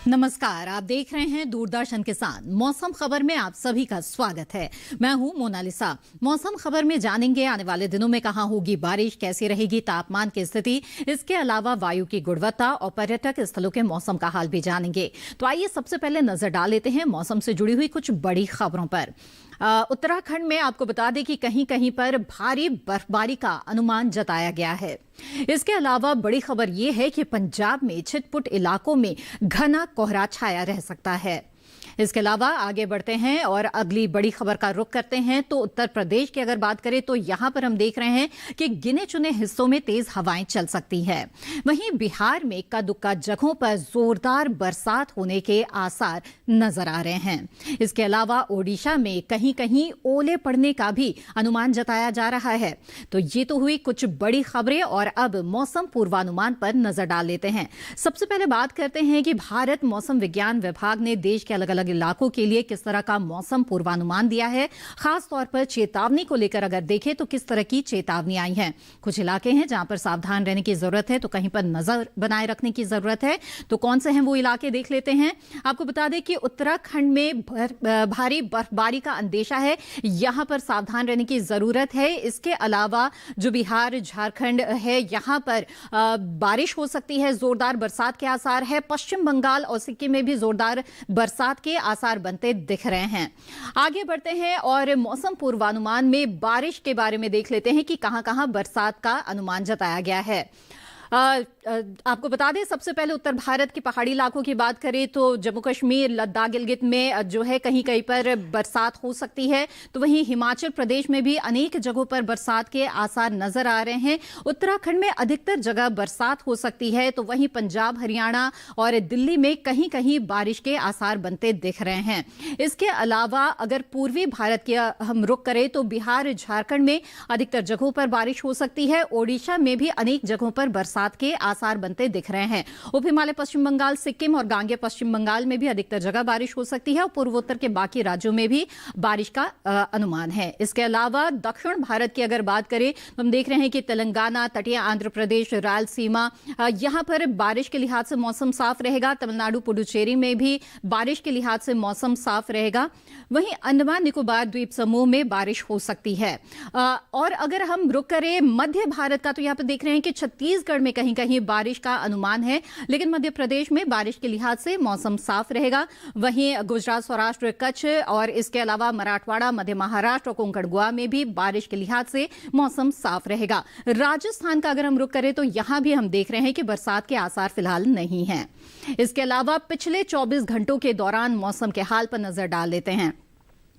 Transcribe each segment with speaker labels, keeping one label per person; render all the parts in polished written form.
Speaker 1: नमस्कार, आप देख रहे हैं दूरदर्शन किसान। मौसम खबर में आप सभी का स्वागत है। मैं हूं मोनालिसा। मौसम खबर में जानेंगे आने वाले दिनों में कहां होगी बारिश, कैसी रहेगी तापमान की स्थिति, इसके अलावा वायु की गुणवत्ता और पर्यटक स्थलों के मौसम का हाल भी जानेंगे। तो आइए सबसे पहले नजर डाल लेते हैं मौसम से जुड़ी हुई कुछ बड़ी खबरों पर। उत्तराखंड में आपको बता दें कि कहीं कहीं पर भारी बर्फबारी का अनुमान जताया गया है। इसके अलावा बड़ी खबर यह है कि पंजाब में छिटपुट इलाकों में घना कोहरा छाया रह सकता है। इसके अलावा आगे बढ़ते हैं और अगली बड़ी खबर का रुख करते हैं। तो उत्तर प्रदेश की अगर बात करें तो यहां पर हम देख रहे हैं कि गिने चुने हिस्सों में तेज हवाएं चल सकती है। वहीं बिहार में इक्का दुक्का जगहों पर जोरदार बरसात होने के आसार नजर आ रहे हैं। इसके अलावा ओडिशा में कहीं कहीं ओले पड़ने का भी अनुमान जताया जा रहा है। तो ये तो हुई कुछ बड़ी खबरें और अब मौसम पूर्वानुमान पर नजर डाल लेते हैं। सबसे पहले बात करते हैं कि भारत मौसम विज्ञान विभाग ने देश के अलग अलग इलाकों के लिए किस तरह का मौसम पूर्वानुमान दिया है। खास तौर पर चेतावनी को लेकर अगर देखें तो किस तरह की चेतावनी आई है। कुछ इलाके हैं जहां पर सावधान रहने की जरूरत है, तो कहीं पर नजर बनाए रखने की जरूरत है। तो कौन से हैं वो इलाके, देख लेते हैं। आपको बता दें कि उत्तराखंड में भारी बर्फबारी का अंदेशा है, यहां पर सावधान रहने की जरूरत है। इसके अलावा जो बिहार झारखंड है, यहां पर बारिश हो सकती है, जोरदार बरसात के आसार है। पश्चिम बंगाल और सिक्किम में भी जोरदार बरसात के आसार बनते दिख रहे हैं। आगे बढ़ते हैं और मौसम पूर्वानुमान में बारिश के बारे में देख लेते हैं कि कहां कहां बरसात का अनुमान जताया गया है। आपको बता दें, सबसे पहले उत्तर भारत के पहाड़ी इलाकों की बात करें तो जम्मू कश्मीर, लद्दाख, गिलगित में जो है कहीं कहीं पर बरसात हो सकती है। तो वहीं हिमाचल प्रदेश में भी अनेक जगहों पर बरसात के आसार नजर आ रहे हैं। उत्तराखंड में अधिकतर जगह बरसात हो सकती है। तो वहीं पंजाब, हरियाणा और दिल्ली में कहीं कहीं बारिश के आसार बनते दिख रहे हैं। इसके अलावा अगर पूर्वी भारत के हम रुख करें तो बिहार, झारखंड में अधिकतर जगहों पर बारिश हो सकती है। ओडिशा में भी अनेक जगहों पर बरसात के आसार बनते दिख रहे हैं। उप हिमालय पश्चिम बंगाल, सिक्किम और गांगेय पश्चिम बंगाल में भी अधिकतर जगह बारिश हो सकती है और पूर्वोत्तर के बाकी राज्यों में भी बारिश का अनुमान है। इसके अलावा दक्षिण भारत की अगर बात करें तो हम देख रहे हैं कि तेलंगाना, तटीय आंध्र प्रदेश, रायलसीमा, यहां पर बारिश के लिहाज से मौसम साफ रहेगा। तमिलनाडु, पुडुचेरी में भी बारिश के लिहाज से मौसम साफ रहेगा। वहीं अंडमान निकोबार द्वीप समूह में बारिश हो सकती है। और अगर हम रुक करें मध्य भारत का, तो यहां पर देख रहे हैं कि छत्तीसगढ़ में कहीं कहीं बारिश का अनुमान है, लेकिन मध्य प्रदेश में बारिश के लिहाज से मौसम साफ रहेगा। वहीं गुजरात, सौराष्ट्र, कच्छ और इसके अलावा मराठवाड़ा, मध्य महाराष्ट्र और कोंकण, गोवा में भी बारिश के लिहाज से मौसम साफ रहेगा। राजस्थान का अगर हम रुख करें तो यहां भी हम देख रहे हैं कि बरसात के आसार फिलहाल नहीं हैं। इसके अलावा पिछले 24 घंटों के दौरान मौसम के हाल पर नजर डाल लेते हैं।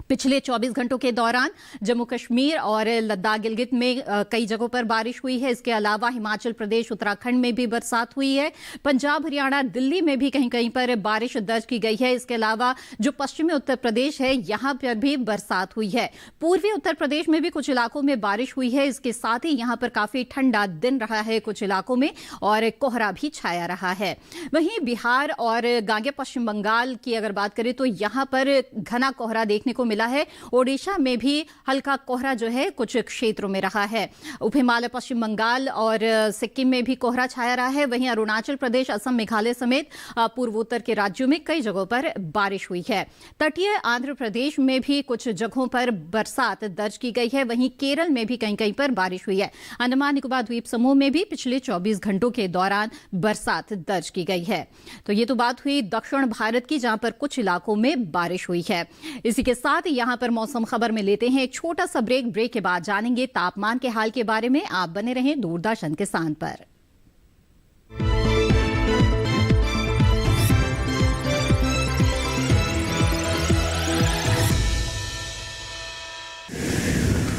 Speaker 1: पिछले 24 घंटों के दौरान जम्मू कश्मीर और लद्दाख, गिलगित में कई जगहों पर बारिश हुई है। इसके अलावा हिमाचल प्रदेश, उत्तराखंड में भी बरसात हुई है। पंजाब, हरियाणा, दिल्ली में भी कहीं कहीं पर बारिश दर्ज की गई है। इसके अलावा जो पश्चिमी उत्तर प्रदेश है, यहां पर भी बरसात हुई है। पूर्वी उत्तर प्रदेश में भी कुछ इलाकों में बारिश हुई है। इसके साथ ही यहां पर काफी ठंडा दिन रहा है कुछ इलाकों में और कोहरा भी छाया रहा है। वहीं बिहार और गांगेय पश्चिम बंगाल की अगर बात करें तो यहां पर घना कोहरा देखने को मिला है। ओडिशा में भी हल्का कोहरा जो है कुछ क्षेत्रों में रहा है। उप हिमालय पश्चिम बंगाल और सिक्किम में भी कोहरा छाया रहा है। वहीं अरुणाचल प्रदेश, असम, मेघालय समेत पूर्वोत्तर के राज्यों में कई जगहों पर बारिश हुई है। तटीय आंध्र प्रदेश में भी कुछ जगहों पर बरसात दर्ज की गई है। वहीं केरल में भी कहीं कहीं पर बारिश हुई है। अंडमान निकोबार द्वीप समूह में भी पिछले 24 घंटों के दौरान बरसात दर्ज की गई है। तो ये तो बात हुई दक्षिण भारत की, जहां पर कुछ इलाकों में बारिश हुई है। इसी के साथ यहां पर मौसम खबर में लेते हैं एक छोटा सा ब्रेक के बाद जानेंगे तापमान के हाल के बारे में। आप बने रहें दूरदर्शन किसान पर।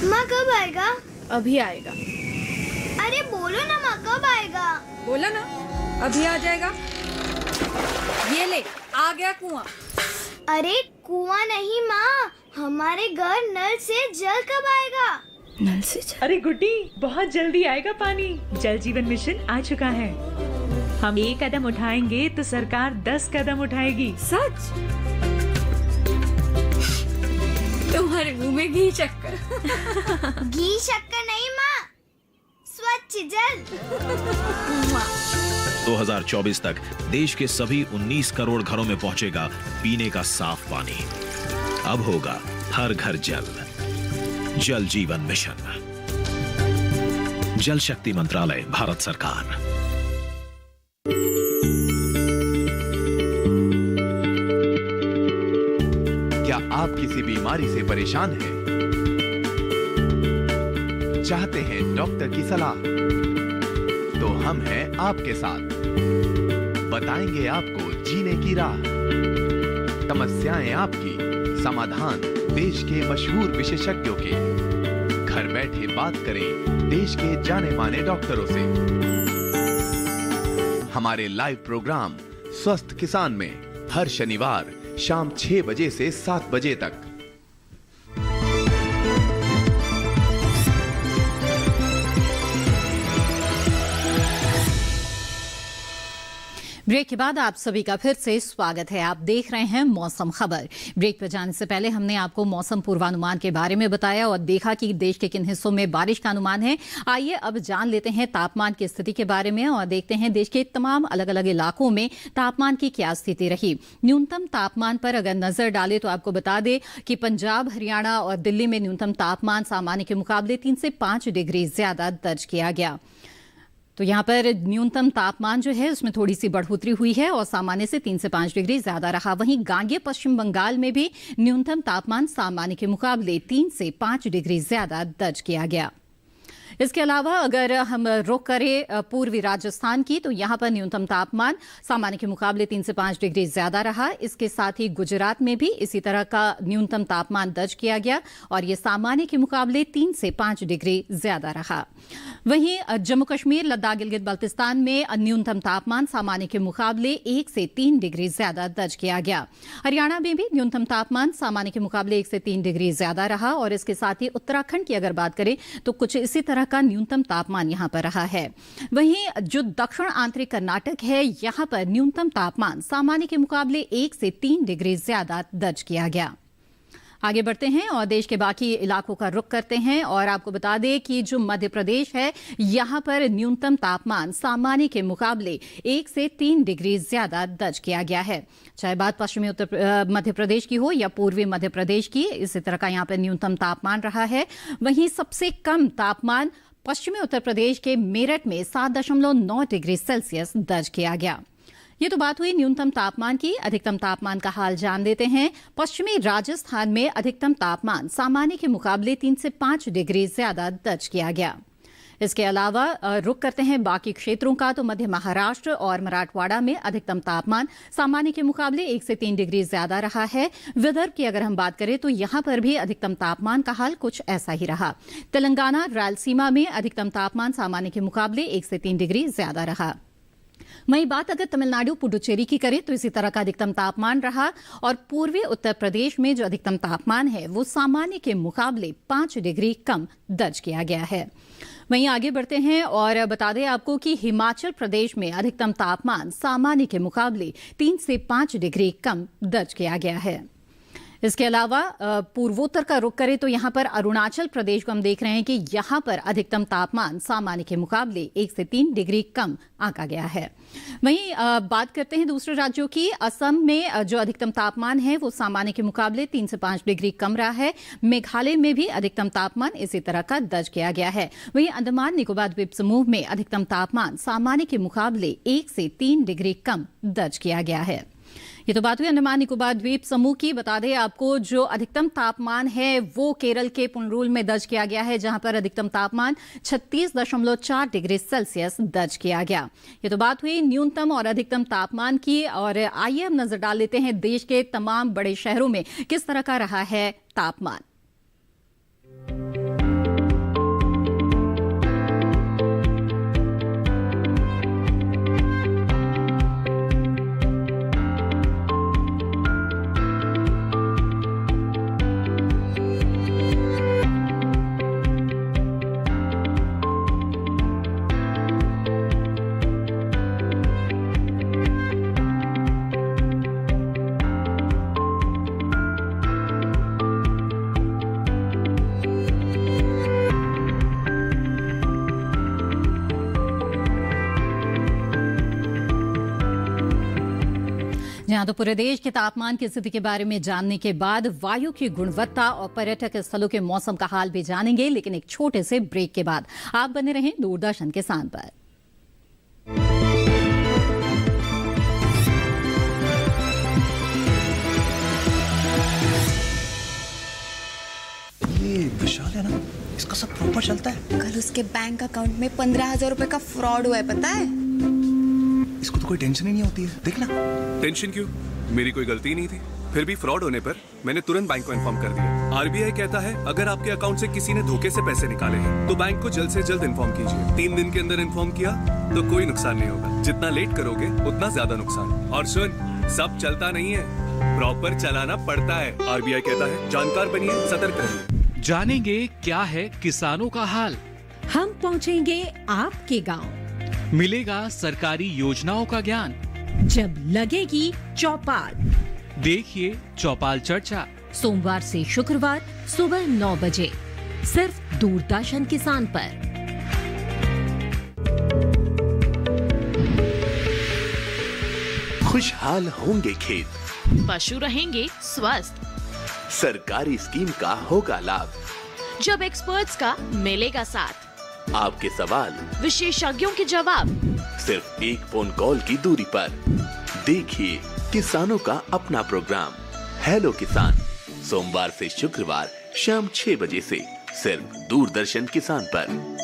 Speaker 2: माँ कब आएगा?
Speaker 3: अभी आएगा।
Speaker 2: अरे बोलो ना माँ, कब आएगा?
Speaker 3: बोला ना, अभी आ जाएगा। ये ले, आ गया कुआं।
Speaker 2: अरे कुआं नहीं माँ, हमारे घर नल से जल कब आएगा?
Speaker 3: नल से जल?
Speaker 4: अरे गुड्डी, बहुत जल्दी आएगा पानी। जल जीवन मिशन आ चुका है। हम 1 कदम उठाएंगे तो सरकार 10 कदम उठाएगी।
Speaker 3: सच? तुम्हारे मुंह में घी शक्कर।
Speaker 2: घी शक्कर नहीं माँ, स्वच्छ जल।
Speaker 5: 2024 तक देश के सभी 19 करोड़ घरों में पहुंचेगा पीने का साफ पानी। अब होगा हर घर जल। जल जीवन मिशन, जल शक्ति मंत्रालय, भारत सरकार।
Speaker 6: क्या आप किसी बीमारी से परेशान हैं? चाहते हैं डॉक्टर की सलाह? तो हम हैं आपके साथ। बताएंगे आपको जीने की राह। समस्याएं आपकी, समाधान देश के मशहूर विशेषज्ञों के। घर बैठे बात करें देश के जाने माने डॉक्टरों से। हमारे लाइव प्रोग्राम स्वस्थ किसान में हर शनिवार शाम 6 बजे से 7 बजे तक।
Speaker 1: ब्रेक के बाद आप सभी का फिर से स्वागत है। आप देख रहे हैं मौसम खबर। ब्रेक पर जाने से पहले हमने आपको मौसम पूर्वानुमान के बारे में बताया और देखा कि देश के किन हिस्सों में बारिश का अनुमान है। आइए अब जान लेते हैं तापमान की स्थिति के बारे में और देखते हैं देश के तमाम अलग अलग इलाकों में तापमान की क्या स्थिति रही। न्यूनतम तापमान पर अगर नजर डालें तो आपको बता दें कि पंजाब, हरियाणा और दिल्ली में न्यूनतम तापमान सामान्य के मुकाबले 3 से 5 डिग्री ज्यादा दर्ज किया गया। तो यहाँ पर न्यूनतम तापमान जो है उसमें थोड़ी सी बढ़ोतरी हुई है और सामान्य से 3 से 5 डिग्री ज्यादा रहा। वहीं गांगेय पश्चिम बंगाल में भी न्यूनतम तापमान सामान्य के मुकाबले 3 से 5 डिग्री ज्यादा दर्ज किया गया। इसके अलावा अगर हम रुख करें पूर्वी राजस्थान की तो यहाँ पर न्यूनतम तापमान सामान्य के मुकाबले 3 से 5 डिग्री ज्यादा रहा। इसके साथ ही गुजरात में भी इसी तरह का न्यूनतम तापमान दर्ज किया गया और ये सामान्य के मुकाबले 3 से 5 डिग्री ज्यादा रहा। वहीं जम्मू कश्मीर, लद्दाख, गिलगित बाल्टिस्तान में न्यूनतम तापमान सामान्य के मुकाबले 1 से 3 डिग्री ज्यादा दर्ज किया गया। हरियाणा में भी न्यूनतम तापमान सामान्य के मुकाबले 1 से 3 डिग्री ज्यादा रहा और इसके साथ ही उत्तराखंड की अगर बात करें तो कुछ इसी तरह का न्यूनतम तापमान यहां पर रहा है। वहीं जो दक्षिण आंतरिक कर्नाटक है यहां पर न्यूनतम तापमान सामान्य के मुकाबले 1 से 3 डिग्री ज्यादा दर्ज किया गया। आगे बढ़ते हैं और देश के बाकी इलाकों का रुख करते हैं और आपको बता दें कि जो मध्य प्रदेश है यहां पर न्यूनतम तापमान सामान्य के मुकाबले 1 से 3 डिग्री ज्यादा दर्ज किया गया है। चाहे बात पश्चिमी मध्य प्रदेश की हो या पूर्वी मध्य प्रदेश की, इसी तरह का यहां पर न्यूनतम तापमान रहा है। वहीं सबसे कम तापमान पश्चिमी उत्तर प्रदेश के मेरठ में 7.9 डिग्री सेल्सियस दर्ज किया गया। ये तो बात हुई न्यूनतम तापमान की। अधिकतम तापमान का हाल जान लेते हैं। पश्चिमी राजस्थान में अधिकतम तापमान सामान्य के मुकाबले 3 से 5 डिग्री ज्यादा दर्ज किया गया। इसके अलावा रुख करते हैं बाकी क्षेत्रों का तो मध्य महाराष्ट्र और मराठवाड़ा में अधिकतम तापमान सामान्य के मुकाबले 1 से 3 डिग्री ज्यादा रहा है। विदर्भ की अगर हम बात करें तो यहां पर भी अधिकतम तापमान का हाल कुछ ऐसा ही रहा। तेलंगाना, रायलसीमा में अधिकतम तापमान सामान्य के मुकाबले 1 से 3 डिग्री ज्यादा रहा। वहीं बात अगर तमिलनाडु, पुडुचेरी की करें तो इसी तरह का अधिकतम तापमान रहा और पूर्वी उत्तर प्रदेश में जो अधिकतम तापमान है वो सामान्य के मुकाबले 5 डिग्री कम दर्ज किया गया है। वहीं आगे बढ़ते हैं और बता दें आपको कि हिमाचल प्रदेश में अधिकतम तापमान सामान्य के मुकाबले 3 से 5 डिग्री कम दर्ज किया गया है। इसके अलावा पूर्वोत्तर का रुख करें तो यहां पर अरुणाचल प्रदेश को हम देख रहे हैं कि यहां पर अधिकतम तापमान सामान्य के मुकाबले 1 से 3 डिग्री कम आंका गया है। वहीं बात करते हैं दूसरे राज्यों की। असम में जो अधिकतम तापमान है वो सामान्य के मुकाबले 3 से 5 डिग्री कम रहा है। मेघालय में भी अधिकतम तापमान इसी तरह का दर्ज किया गया है। वहीं अंडमान निकोबार द्वीप समूह में अधिकतम तापमान सामान्य के मुकाबले 1 से 3 डिग्री कम दर्ज किया गया है। ये तो बात हुई अंडमान निकोबार द्वीप समूह की। बता दें आपको जो अधिकतम तापमान है वो केरल के पुनरूल में दर्ज किया गया है जहां पर अधिकतम तापमान 36.4 डिग्री सेल्सियस दर्ज किया गया। ये तो बात हुई न्यूनतम और अधिकतम तापमान की और आइए हम नजर डाल लेते हैं देश के तमाम बड़े शहरों में किस तरह का रहा है तापमान। हाँ, तो पूरे देश के तापमान की स्थिति के बारे में जानने के बाद वायु की गुणवत्ता और पर्यटक स्थलों के मौसम का हाल भी जानेंगे, लेकिन एक छोटे से ब्रेक के बाद। आप बने रहें दूरदर्शन किसान पर।
Speaker 7: ये विशाल है ना, इसका सब प्रॉपर चलता है।
Speaker 8: कल उसके बैंक अकाउंट में 15,000 रुपए का फ्रॉड हुआ है, पता है?
Speaker 7: इसको तो कोई टेंशन ही नहीं होती है, देखना।
Speaker 9: टेंशन क्यों? मेरी कोई गलती नहीं थी। फिर भी फ्रॉड होने पर मैंने तुरंत बैंक को इन्फॉर्म कर दिया। आरबीआई कहता है अगर आपके अकाउंट से किसी ने धोखे से पैसे निकाले हैं तो बैंक को जल्द से जल्द इन्फॉर्म कीजिए। 3 दिन के अंदर इन्फॉर्म किया तो कोई नुकसान नहीं होगा। जितना लेट करोगे उतना ज्यादा नुकसान। और सुन, सब चलता नहीं है, प्रॉपर चलाना पड़ता है। आरबीआई कहता है जानकार बनिए, सतर्क रहिए।
Speaker 10: जानेंगे क्या है किसानों का हाल।
Speaker 1: हम पहुंचेंगे आपके गांव।
Speaker 10: मिलेगा सरकारी योजनाओं का ज्ञान।
Speaker 1: जब लगेगी चौपाल,
Speaker 10: देखिए चौपाल चर्चा।
Speaker 1: सोमवार से शुक्रवार सुबह 9 बजे सिर्फ दूरदर्शन किसान पर।
Speaker 6: खुशहाल होंगे खेत,
Speaker 11: पशु रहेंगे स्वस्थ,
Speaker 6: सरकारी स्कीम का होगा लाभ,
Speaker 11: जब एक्सपर्ट्स का मिलेगा साथ,
Speaker 6: आपके सवाल
Speaker 11: विशेषज्ञों के जवाब,
Speaker 6: सिर्फ एक फोन कॉल की दूरी पर। देखिए किसानों का अपना प्रोग्राम हेलो किसान, सोमवार से शुक्रवार शाम 6 बजे से सिर्फ दूरदर्शन किसान पर।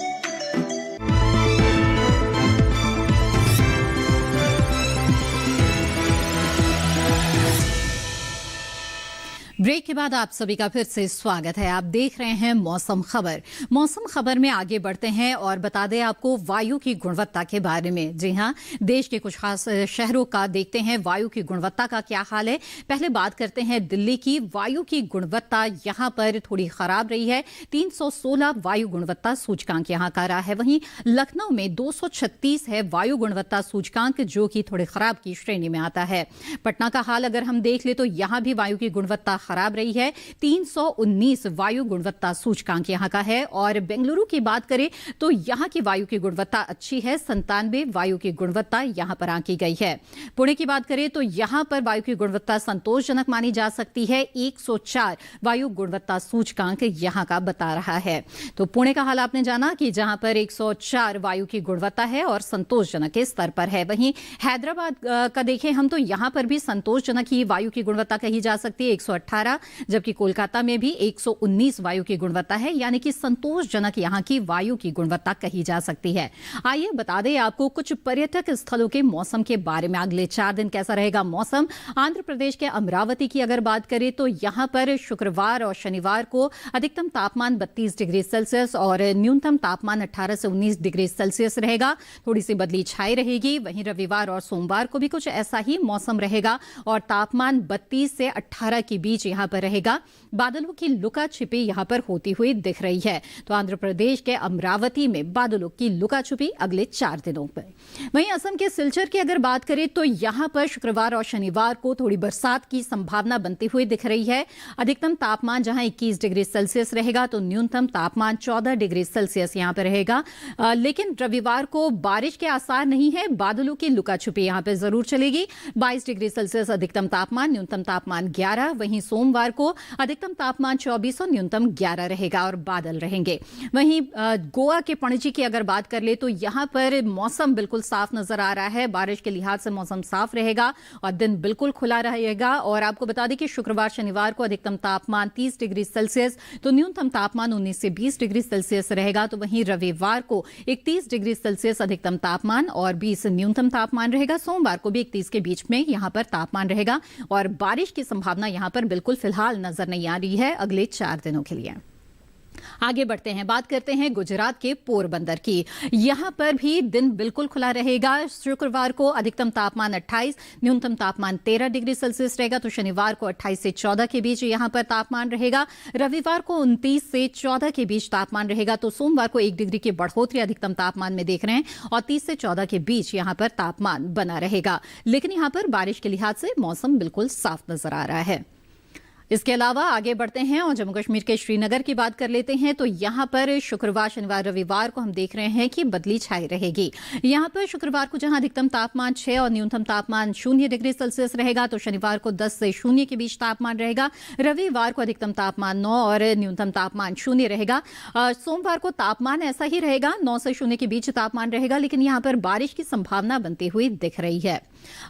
Speaker 1: ब्रेक के बाद आप सभी का फिर से स्वागत है। आप देख रहे हैं मौसम खबर। मौसम खबर में आगे बढ़ते हैं और बता दें आपको वायु की गुणवत्ता के बारे में। जी हां, देश के कुछ खास शहरों का देखते हैं वायु की गुणवत्ता का क्या हाल है। पहले बात करते हैं दिल्ली की। वायु की गुणवत्ता यहां पर थोड़ी खराब रही है। 316 वायु गुणवत्ता सूचकांक यहां का रहा है। वहीं लखनऊ में 236 है वायु गुणवत्ता सूचकांक, जो कि थोड़े खराब की श्रेणी में आता है। पटना का हाल अगर हम देख ले तो यहां भी वायु की गुणवत्ता खराब रही है। 319 वायु गुणवत्ता सूचकांक यहां का है। और बेंगलुरु की बात करें तो यहां की वायु की गुणवत्ता अच्छी है। 97 वायु की गुणवत्ता यहां पर आंकी गई है। पुणे की बात करें तो यहां पर वायु की गुणवत्ता संतोषजनक मानी जा सकती है। 104 वायु गुणवत्ता सूचकांक यहां का बता रहा है। तो पुणे का हाल आपने जाना कि जहां पर 104 वायु की गुणवत्ता है और संतोषजनक के स्तर पर है। वहीं हैदराबाद का देखें हम तो यहां पर भी संतोषजनक ही वायु की गुणवत्ता कही जा सकती है, 118, जबकि कोलकाता में भी 119 वायु की गुणवत्ता है, यानी कि संतोषजनक यहां की वायु की गुणवत्ता कही जा सकती है। आइए बता दें आपको कुछ पर्यटक स्थलों के मौसम के बारे में। अगले 4 दिन कैसा रहेगा मौसम। आंध्र प्रदेश के अमरावती की अगर बात करें तो यहां पर शुक्रवार और शनिवार को अधिकतम तापमान 32 डिग्री सेल्सियस और न्यूनतम तापमान 18 से 19 डिग्री सेल्सियस रहेगा। थोड़ी सी बदली छाई रहेगी। वहीं रविवार और सोमवार को भी कुछ ऐसा ही मौसम रहेगा और तापमान 32 से 18 के बीच यहां पर रहेगा। बादलों की लुका छिपी यहां पर होती हुई दिख रही है। तो आंध्र प्रदेश के अमरावती में बादलों की लुका छिपी अगले 4 दिनों पर। वहीं असम के सिलचर की अगर बात करें तो यहां पर शुक्रवार और शनिवार को थोड़ी बरसात की संभावना बनती हुई दिख रही है। अधिकतम तापमान जहां 21 डिग्री सेल्सियस रहेगा तो न्यूनतम तापमान 14 डिग्री सेल्सियस यहां पर रहेगा। लेकिन रविवार को बारिश के आसार नहीं है। बादलों की लुका छिपी यहां पर जरूर चलेगी। 22 डिग्री सेल्सियस अधिकतम तापमान, न्यूनतम तापमान 11। वहीं सोमवार को अधिकतम तापमान 24 और न्यूनतम 11 रहेगा और बादल रहेंगे। वहीं गोवा के पणजी की अगर बात कर ले तो यहां पर मौसम बिल्कुल साफ नजर आ रहा है। बारिश के लिहाज से मौसम साफ रहेगा और दिन बिल्कुल खुला रहेगा। और आपको बता दें कि शुक्रवार शनिवार को अधिकतम तापमान 30 डिग्री सेल्सियस तो न्यूनतम तापमान 19 से 20 डिग्री सेल्सियस रहेगा। तो वहीं रविवार को 31 डिग्री सेल्सियस अधिकतम तापमान और 20 न्यूनतम तापमान रहेगा। सोमवार को भी 31 के बीच में यहां पर तापमान रहेगा और बारिश की संभावना यहां पर बिल्कुल फिलहाल नजर नहीं आ रही है अगले 4 दिनों के लिए। आगे बढ़ते हैं, बात करते हैं गुजरात के पोरबंदर की। यहां पर भी दिन बिल्कुल खुला रहेगा। शुक्रवार को अधिकतम तापमान 28, न्यूनतम तापमान 13 डिग्री सेल्सियस रहेगा। तो शनिवार को 28 से 14 के बीच यहां पर तापमान रहेगा। रविवार को 29 से 14 के बीच तापमान रहेगा। तो सोमवार को 1 डिग्री की बढ़ोतरी अधिकतम तापमान में देख रहे हैं और 30 से 14 के बीच यहां पर तापमान बना रहेगा। लेकिन यहां पर बारिश के लिहाज से मौसम बिल्कुल साफ नजर आ रहा है। इसके अलावा आगे बढ़ते हैं और जम्मू कश्मीर के श्रीनगर की बात कर लेते हैं। तो यहाँ पर शुक्रवार, शनिवार, रविवार को हम देख रहे हैं कि बदली छाई रहेगी। यहाँ पर शुक्रवार को जहाँ अधिकतम तापमान 6 और न्यूनतम तापमान 0 डिग्री सेल्सियस रहेगा, तो शनिवार को 10 से 0 के बीच तापमान रहेगा। रविवार को अधिकतम तापमान 9 और न्यूनतम तापमान 0 रहेगा। सोमवार को तापमान ऐसा ही रहेगा, 9 से 0 के बीच तापमान रहेगा, लेकिन यहाँ पर बारिश की संभावना बनती हुई दिख रही है।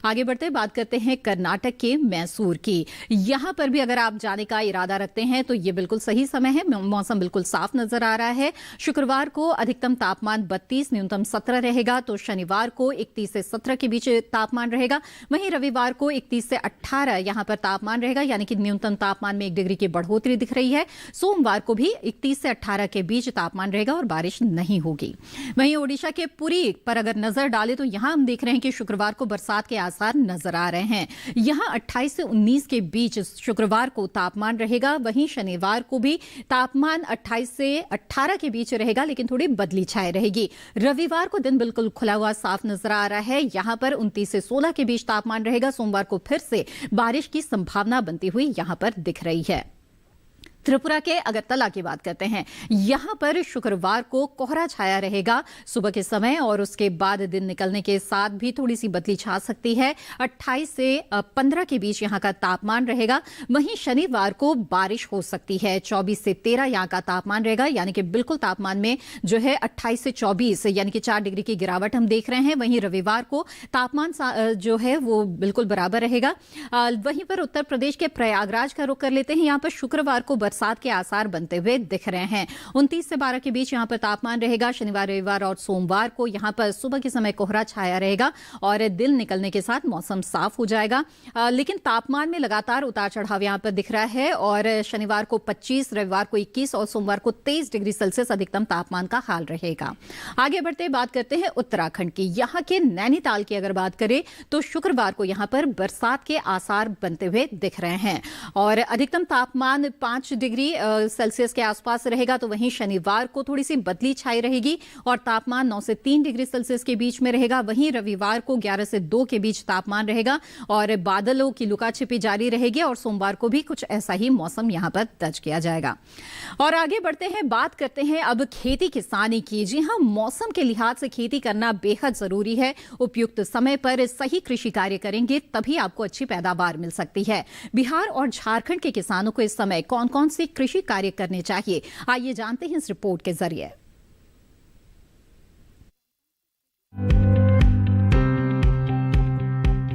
Speaker 1: आगे बढ़ते बात करते हैं कर्नाटक के मैसूर की। यहाँ पर भी अगर आप जाने का इरादा रखते हैं तो ये बिल्कुल सही समय है। मौसम बिल्कुल साफ नजर आ रहा है। शुक्रवार को अधिकतम तापमान 32, न्यूनतम 17 रहेगा, तो शनिवार को 31 से 17 के बीच तापमान रहेगा। वहीं रविवार को 31 से 18 यहाँ पर तापमान रहेगा, यानी कि न्यूनतम तापमान में 1 डिग्री की बढ़ोतरी दिख रही है। सोमवार को भी 31 से 18 के बीच तापमान रहेगा और बारिश नहीं होगी। वहीं ओडिशा के पुरी पर अगर नजर डालें तो यहां हम देख रहे हैं कि शुक्रवार को बरसात के आसार नजर आ रहे हैं। यहां 28 से 19 के बीच शुक्रवार को तापमान रहेगा। वहीं शनिवार को भी तापमान 28 से 18 के बीच रहेगा, लेकिन थोड़ी बदली छाई रहेगी। रविवार को दिन बिल्कुल खुला हुआ साफ नजर आ रहा है। यहां पर 29 से 16 के बीच तापमान रहेगा। सोमवार को फिर से बारिश की संभावना बनती हुई यहां पर दिख रही है। त्रिपुरा के अगरतला की बात करते हैं। यहां पर शुक्रवार को कोहरा छाया रहेगा सुबह के समय, और उसके बाद दिन निकलने के साथ भी थोड़ी सी बदली छा सकती है। 28 से 15 के बीच यहां का तापमान रहेगा। वहीं शनिवार को बारिश हो सकती है। 24 से 13 यहां का तापमान रहेगा, यानी कि बिल्कुल तापमान में जो है 28 से 24 यानी कि 4 डिग्री की गिरावट हम देख रहे हैं। वहीं रविवार को तापमान जो है वो बिल्कुल बराबर रहेगा। वहीं पर उत्तर प्रदेश के प्रयागराज का रुख कर लेते हैं। यहां पर शुक्रवार को बरसात के आसार बनते हुए दिख रहे हैं। 29 से 12 के बीच यहां पर तापमान रहेगा। शनिवार, रविवार और सोमवार को यहां पर सुबह के समय कोहरा छाया रहेगा और दिन निकलने के साथ मौसम साफ हो जाएगा। लेकिन तापमान में लगातार उतार चढ़ाव यहां पर दिख रहा है, और शनिवार को 25, रविवार को 21 और सोमवार को 23 डिग्री सेल्सियस अधिकतम तापमान का हाल रहेगा। आगे बढ़ते बात करते हैं उत्तराखंड की। यहां के नैनीताल की अगर बात करें तो शुक्रवार को यहां पर बरसात के आसार बनते हुए दिख रहे हैं, और अधिकतम तापमान 5 डिग्री सेल्सियस के आसपास रहेगा। तो वहीं शनिवार को थोड़ी सी बदली छाई रहेगी और तापमान 9 से 3 डिग्री सेल्सियस के बीच में रहेगा। वहीं रविवार को 11 से 2 के बीच तापमान रहेगा और बादलों की लुकाछिपी जारी रहेगी, और सोमवार को भी कुछ ऐसा ही मौसम यहां पर दर्ज किया जाएगा। और आगे बढ़ते हैं, बात करते हैं अब खेती किसानी की। जी हां, मौसम के लिहाज से खेती करना बेहद जरूरी है। उपयुक्त समय पर सही कृषि कार्य करेंगे तभी आपको अच्छी पैदावार मिल सकती है। बिहार और झारखंड के किसानों को इस समय कौन कौन से कृषि कार्य करने चाहिए, आइए जानते हैं इस रिपोर्ट के जरिए।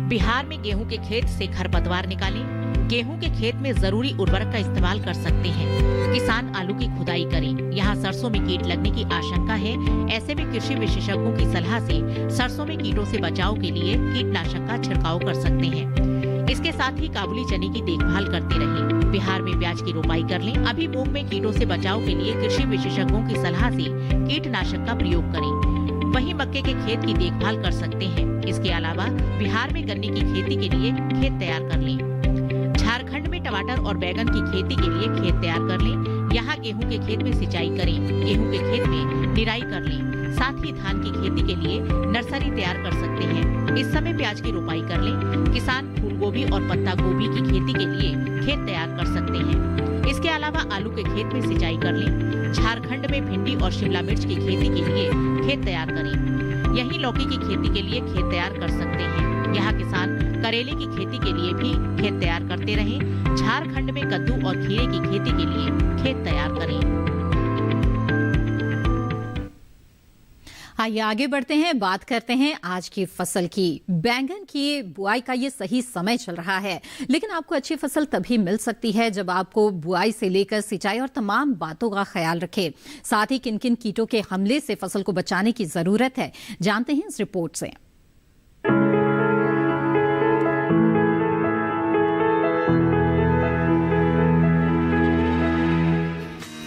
Speaker 11: बिहार में गेहूं के खेत से खरपतवार निकालें। गेहूं के खेत में जरूरी उर्वरक का इस्तेमाल कर सकते हैं। किसान आलू की खुदाई करें। यहाँ सरसों में कीट लगने की आशंका है। ऐसे में कृषि विशेषज्ञों की सलाह से सरसों में कीटों से बचाव के लिए कीटनाशक का छिड़काव कर सकते हैं। इसके साथ ही काबुली चने की देखभाल करते रहें। बिहार में प्याज की रोपाई कर लें। अभी मूंग में कीटों से बचाव के लिए कृषि विशेषज्ञों की सलाह से कीटनाशक का प्रयोग करें। वहीं मक्के के खेत की देखभाल कर सकते हैं। इसके अलावा बिहार में गन्ने की खेती के लिए खेत तैयार कर लें। झारखंड में टमाटर और बैंगन की खेती के लिए खेत तैयार कर लें। यहाँ गेहूं के खेत में सिंचाई करें। गेहूं के खेत में निराई कर लें। साथ ही धान की खेती के लिए नर्सरी तैयार कर सकते हैं। इस समय प्याज की रोपाई कर लें। किसान फूल गोभी और पत्ता गोभी की खेती के लिए खेत तैयार कर सकते हैं। इसके अलावा आलू के खेत में सिंचाई कर लें। झारखंड में भिंडी और शिमला मिर्च की खेती के लिए खेत तैयार करें। यहीं लौकी की खेती के लिए खेत तैयार कर सकते हैं। यहाँ किसान करेले की खेती के लिए भी खेत तैयार करते रहें। झारखंड में कद्दू और खीरे की खेती के लिए खेत तैयार करें।
Speaker 1: आइए आगे बढ़ते हैं, बात करते हैं आज की फसल की। बैंगन की बुआई का ये सही समय चल रहा है, लेकिन आपको अच्छी फसल तभी मिल सकती है जब आपको बुआई से लेकर सिंचाई और तमाम बातों का ख्याल रखें। साथ ही किन किन कीटों के हमले से फसल को बचाने की जरूरत है, जानते हैं इस रिपोर्ट से।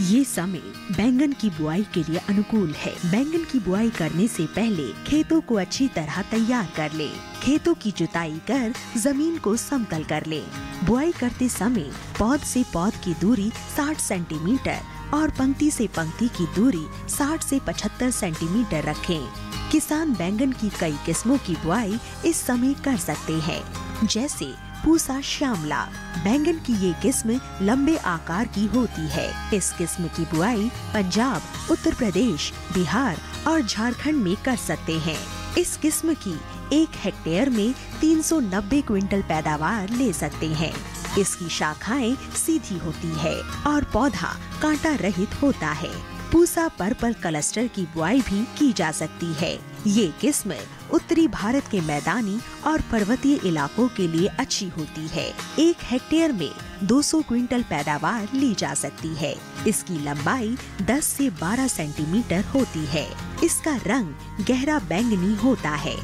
Speaker 12: ये समय बैंगन की बुआई के लिए अनुकूल है। बैंगन की बुआई करने से पहले खेतों को अच्छी तरह तैयार कर ले। खेतों की जुताई कर जमीन को समतल कर ले। बुआई करते समय पौध से पौध की दूरी 60 सेंटीमीटर और पंक्ति से पंक्ति की दूरी 60 से 75 सेंटीमीटर रखें। किसान बैंगन की कई किस्मों की बुआई इस समय कर सकते हैं, जैसे पूसा श्यामला। बैंगन की ये किस्म लंबे आकार की होती है। इस किस्म की बुआई पंजाब, उत्तर प्रदेश, बिहार और झारखंड में कर सकते हैं। इस किस्म की 1 हेक्टेयर में 390 क्विंटल पैदावार ले सकते हैं। इसकी शाखाएं सीधी होती है और पौधा कांटा रहित होता है। पूसा पर्पल क्लस्टर की बुआई भी की जा सकती है। ये किस्म उत्तरी भारत के मैदानी और पर्वतीय इलाकों के लिए अच्छी होती है। 1 हेक्टेयर में 200 क्विंटल पैदावार ली जा सकती है। इसकी लंबाई 10 से 12 सेंटीमीटर होती है। इसका रंग गहरा बैंगनी होता है।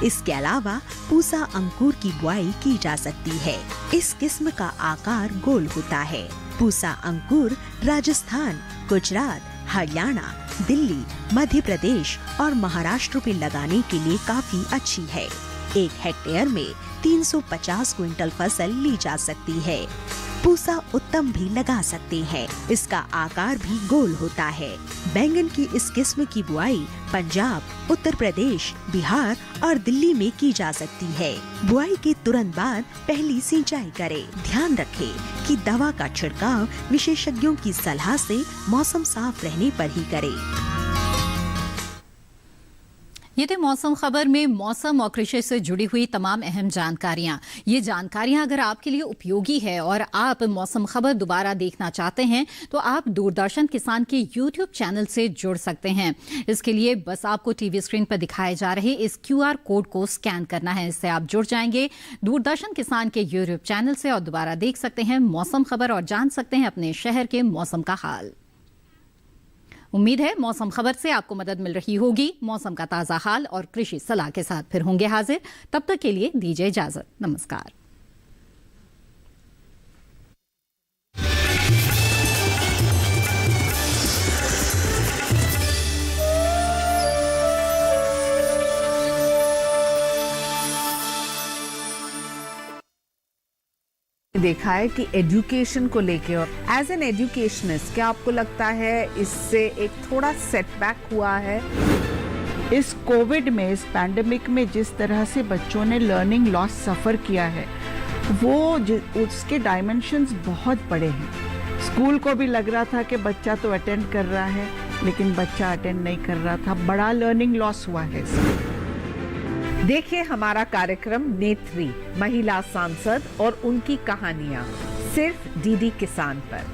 Speaker 12: इसके अलावा पूसा अंकुर की बुआई की जा सकती है। इस किस्म का आकार गोल होता है। पूसा अंकुर राजस्थान, गुजरात, हरियाणा, दिल्ली, मध्य प्रदेश और महाराष्ट्र में लगाने के लिए काफी अच्छी है। 1 हेक्टेयर में 350 क्विंटल फसल ली जा सकती है। पूसा उत्तम भी लगा सकते हैं। इसका आकार भी गोल होता है। बैंगन की इस किस्म की बुआई पंजाब, उत्तर प्रदेश, बिहार और दिल्ली में की जा सकती है। बुआई के तुरंत बाद पहली सिंचाई करें। ध्यान रखें कि दवा का छिड़काव विशेषज्ञों की सलाह से मौसम साफ रहने पर ही करें।
Speaker 1: ये थे मौसम खबर में मौसम और कृषि से जुड़ी हुई तमाम अहम जानकारियां। ये जानकारियां अगर आपके लिए उपयोगी है और आप मौसम खबर दोबारा देखना चाहते हैं तो आप दूरदर्शन किसान के YouTube चैनल से जुड़ सकते हैं। इसके लिए बस आपको टीवी स्क्रीन पर दिखाए जा रहे इस QR कोड को स्कैन करना है। इससे आप जुड़ जाएंगे दूरदर्शन किसान के YouTube चैनल से और दोबारा देख सकते हैं मौसम खबर और जान सकते हैं अपने शहर के मौसम का हाल। उम्मीद है मौसम खबर से आपको मदद मिल रही होगी। मौसम का ताजा हाल और कृषि सलाह के साथ फिर होंगे हाजिर। तब तक के लिए दीजिए इजाजत। नमस्कार।
Speaker 13: देखा है कि एजुकेशन को लेके और एज एन एजुकेशनिस्ट क्या आपको लगता है इससे एक थोड़ा सेटबैक हुआ है?
Speaker 14: इस कोविड में, इस पैंडेमिक में जिस तरह से बच्चों ने लर्निंग लॉस सफ़र किया है वो उसके डायमेंशंस बहुत बड़े हैं। स्कूल को भी लग रहा था कि बच्चा तो अटेंड कर रहा है लेकिन बच्चा अटेंड नहीं कर रहा था। बड़ा लर्निंग लॉस हुआ है।
Speaker 13: देखिए हमारा कार्यक्रम नेत्री महिला सांसद और उनकी कहानियां सिर्फ डीडी किसान पर।